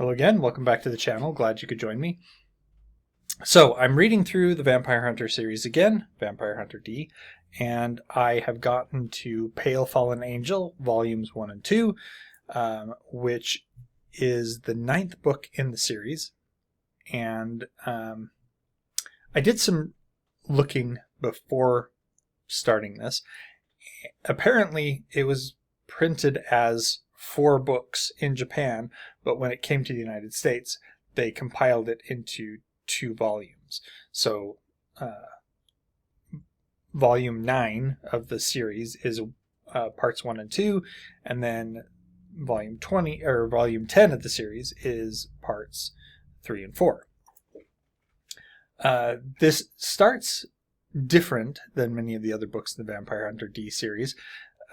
Hello again, welcome back to the channel. Glad you could join me. So I'm reading through the Vampire Hunter series again, Vampire Hunter D, and I have gotten to Pale Fallen Angel, volumes 1 and 2, which is the 9th book in the series. And I did some looking before starting this. Apparently it was printed as 4 books in Japan, but when it came to the United States, they compiled it into 2 volumes. So volume 9 of the series is parts 1 and 2, and then volume 10 of the series is parts 3 and 4. This starts different than many of the other books in the Vampire Hunter D series.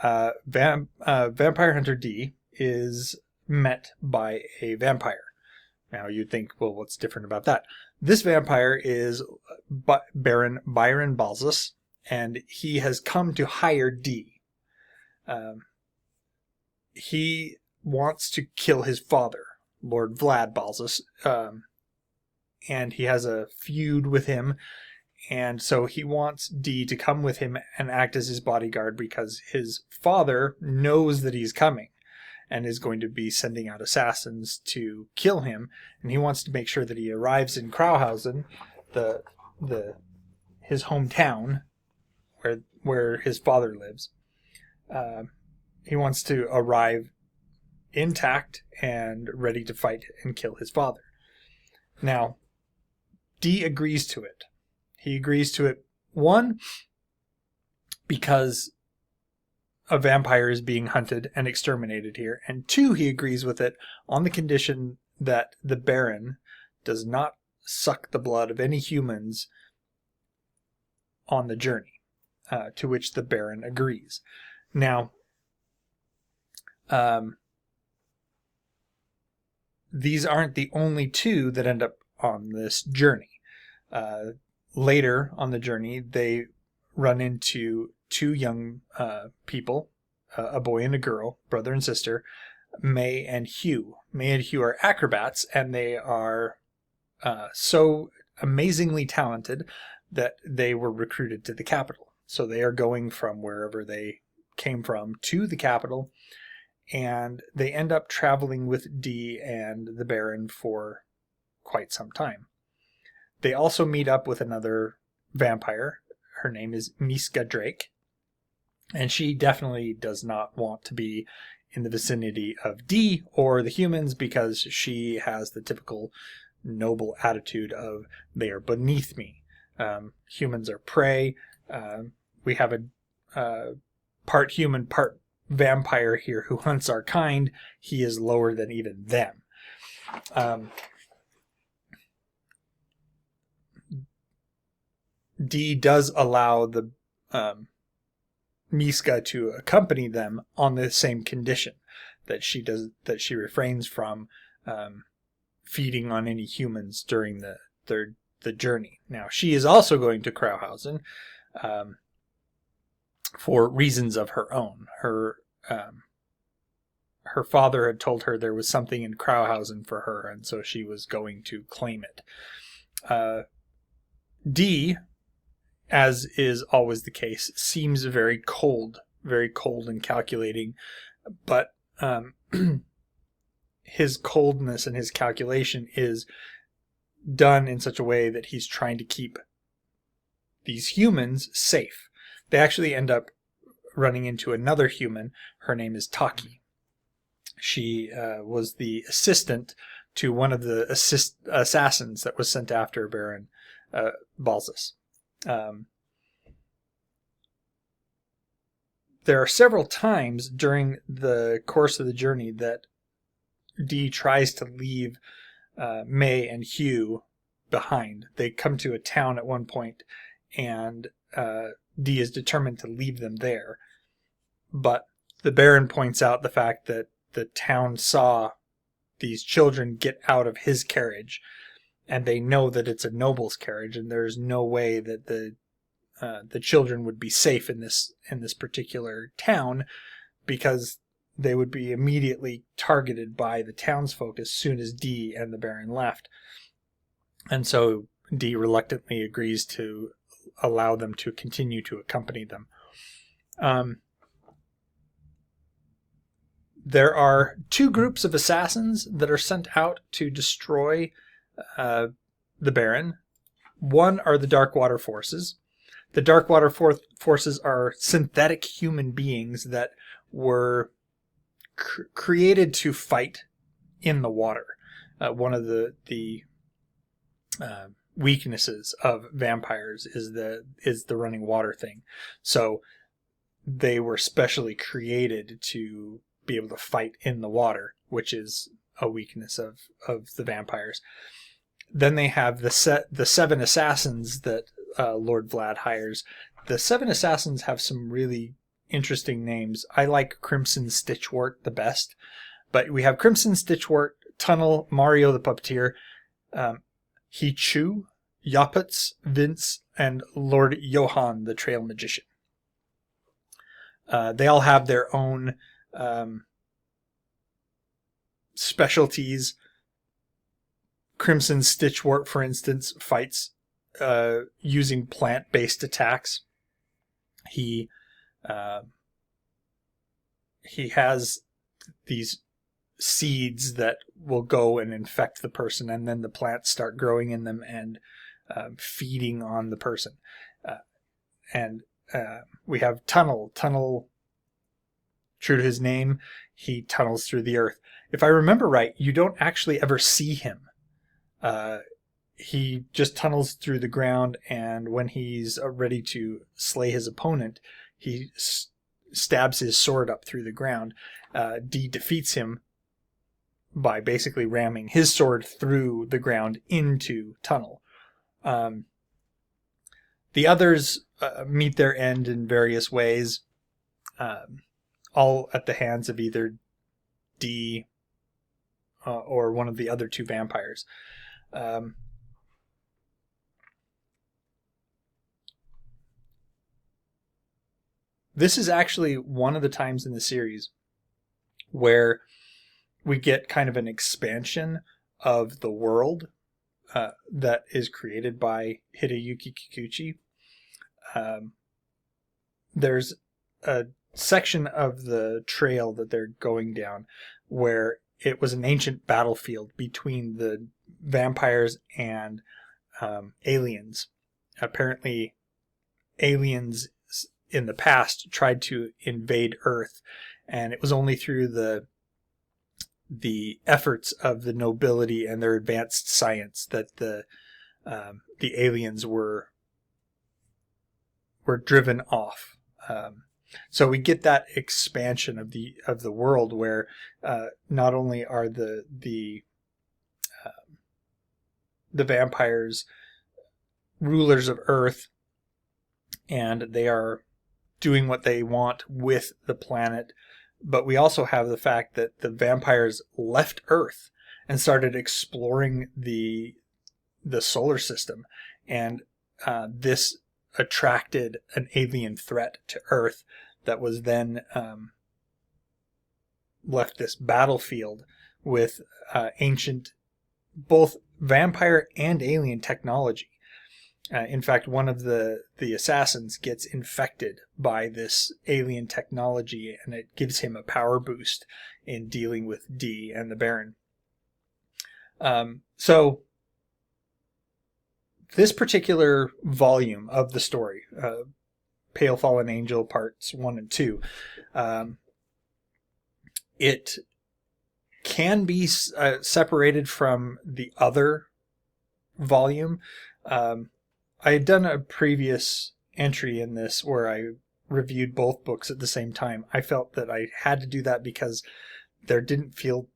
Vampire Hunter D is met by a vampire. Now you'd think, well, what's different about that? This vampire is Baron Byron Balzus, and he has come to hire D. He wants to kill his father, Lord Vlad Balzus, and he has a feud with him. And so he wants D to come with him and act as his bodyguard because his father knows that he's coming and is going to be sending out assassins to kill him. And he wants to make sure that he arrives in Krauthausen, his hometown, where his father lives. He wants to arrive intact and ready to fight and kill his father. Now, D agrees to it. He agrees to it, 1, because a vampire is being hunted and exterminated here, and 2, he agrees with it on the condition that the Baron does not suck the blood of any humans on the journey, to which the Baron agrees. Now, these aren't the only 2 that end up on this journey. Later on the journey, they run into 2 young people, a boy and a girl, brother and sister, May and Hugh. May and Hugh are acrobats, and they are so amazingly talented that they were recruited to the capital. So they are going from wherever they came from to the capital, and they end up traveling with D and the Baron for quite some time. They also meet up with another vampire. Her name is Miska Drake. And she definitely does not want to be in the vicinity of D or the humans because she has the typical noble attitude of, they are beneath me. Humans are prey. We have a part human, part vampire here who hunts our kind. He is lower than even them. D does allow the Miska to accompany them on the same condition that she refrains from feeding on any humans during the journey. Now she is also going to Krauthausen for reasons of her own. Her father had told her there was something in Krauthausen for her, and so she was going to claim it. D, as is always the case, seems very cold and calculating, but his coldness and his calculation is done in such a way that he's trying to keep these humans safe. They actually end up running into another human. Her name is Taki. She was the assistant to one of the assassins that was sent after Baron Balzus. There are several times during the course of the journey that D tries to leave May and Hugh behind. They come to a town at one point, and D is determined to leave them there. But the Baron points out the fact that the town saw these children get out of his carriage, and they know that it's a noble's carriage, and there's no way that the children would be safe in this particular town, because they would be immediately targeted by the townsfolk as soon as Dee and the Baron left. And so Dee reluctantly agrees to allow them to continue to accompany them. There are two groups of assassins that are sent out to destroy the Baron. One are the Darkwater Forces. The Darkwater Forces are synthetic human beings that were created to fight in the water. One of the weaknesses of vampires is the running water thing. So they were specially created to be able to fight in the water, which is a weakness of the vampires. Then they have the 7 assassins that Lord Vlad hires. The 7 assassins have some really interesting names. I like Crimson Stitchwort the best, but we have Crimson Stitchwort, Tunnel, Mario the Puppeteer, Hichu, Yaputz, Vince, and Lord Johann the Trail Magician. They all have their own specialties. Crimson Stitchwort, for instance, fights using plant-based attacks. He has these seeds that will go and infect the person, and then the plants start growing in them and feeding on the person. And we have Tunnel. Tunnel, true to his name, he tunnels through the earth. If I remember right, you don't actually ever see him. He just tunnels through the ground, and when he's ready to slay his opponent, he stabs his sword up through the ground. Dee defeats him by basically ramming his sword through the ground into Tunnel. The others meet their end in various ways, all at the hands of either Dee or one of the other 2 vampires. This is actually one of the times in the series where we get kind of an expansion of the world that is created by Hideyuki Kikuchi. There's a section of the trail that they're going down where it was an ancient battlefield between the vampires and aliens. Apparently, aliens in the past tried to invade Earth, and it was only through the efforts of the nobility and their advanced science that the aliens were driven off. So we get that expansion of the world where not only are the vampires rulers of Earth, and they are doing what they want with the planet, but we also have the fact that the vampires left Earth and started exploring the solar system, and this attracted an alien threat to Earth that was then left this battlefield with ancient, both vampire and alien technology. In fact, one of the assassins gets infected by this alien technology, and it gives him a power boost in dealing with Dee and the Baron. So this particular volume of the story, Pale Fallen Angel Parts 1 and 2, it can be separated from the other volume. I had done a previous entry in this where I reviewed both books at the same time. I felt that I had to do that because there didn't feel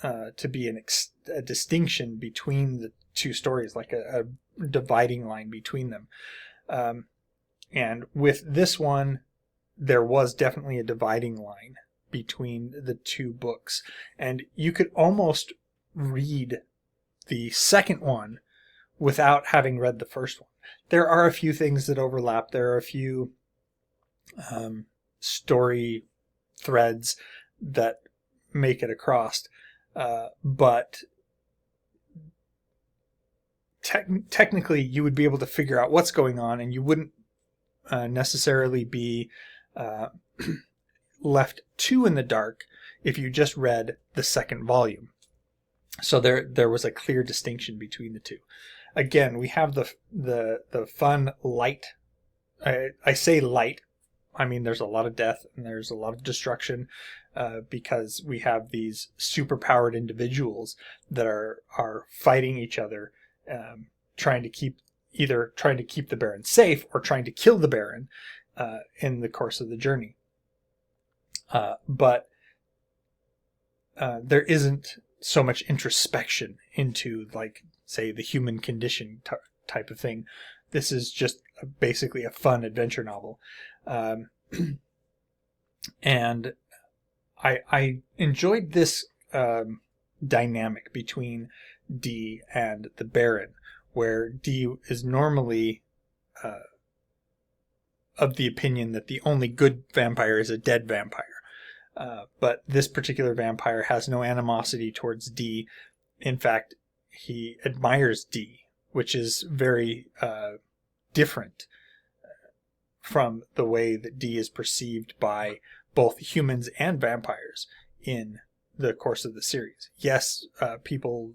to be a distinction between the 2 stories, like a dividing line between them. And with this one, there was definitely a dividing line between the 2 books. And you could almost read the second one without having read the first one. There are a few things that overlap. There are a few story threads that make it across. But technically, you would be able to figure out what's going on, and you wouldn't necessarily be left too in the dark if you just read the second volume. So there was a clear distinction between the two. Again, we have the fun, light. I say light. I mean, there's a lot of death and there's a lot of destruction because we have these superpowered individuals that are fighting each other, trying to keep the Baron safe or trying to kill the Baron in the course of the journey. But there isn't so much introspection into, like, say, the human condition type of thing. This is just basically a fun adventure novel. And I enjoyed this dynamic between Dee and the Baron, where Dee is normally of the opinion that the only good vampire is a dead vampire. But this particular vampire has no animosity towards Dee. In fact, he admires Dee, which is very different from the way that Dee is perceived by both humans and vampires in the course of the series. Yes, people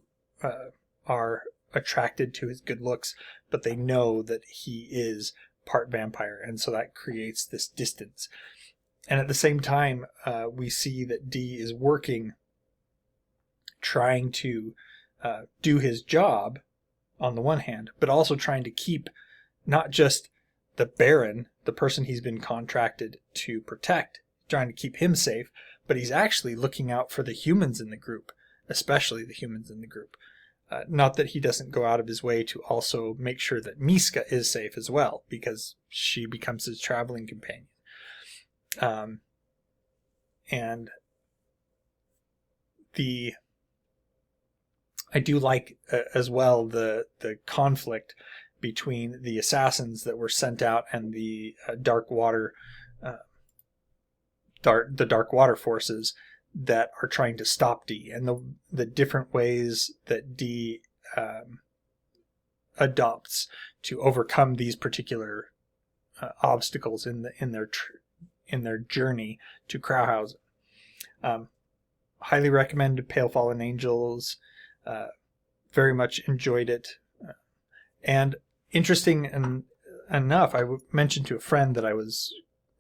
are attracted to his good looks, but they know that he is part vampire, and so that creates this distance. And at the same time, we see that Dee is working, trying to do his job on the one hand, but also trying to keep not just the Baron, the person he's been contracted to protect, trying to keep him safe, but he's actually looking out for the humans in the group, especially the humans in the group. Not that he doesn't go out of his way to also make sure that Miska is safe as well, because she becomes his traveling companion. And I do like as well the conflict between the assassins that were sent out and the dark water forces that are trying to stop Dee, and the different ways that Dee adopts to overcome these particular obstacles in their journey to Krauthausen. Highly recommend Pale Fallen Angels. Very much enjoyed it. And interesting enough, I mentioned to a friend that I was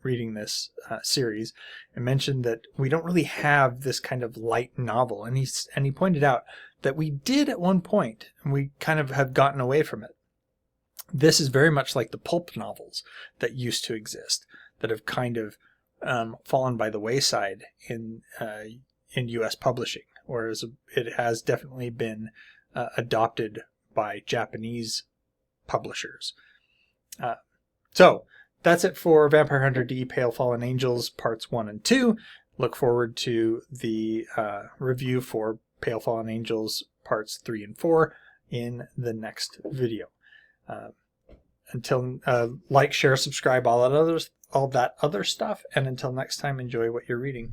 reading this series, and mentioned that we don't really have this kind of light novel, and he pointed out that we did at one point, and we kind of have gotten away from it. This is very much like the pulp novels that used to exist, that have kind of fallen by the wayside in U.S. publishing, whereas it has definitely been adopted by Japanese publishers. So that's it for Vampire Hunter D Pale Fallen Angels Parts 1 and 2. Look forward to the review for Pale Fallen Angels Parts 3 and 4 in the next video. Until like, share, subscribe, all that other stuff, and until next time, enjoy what you're reading.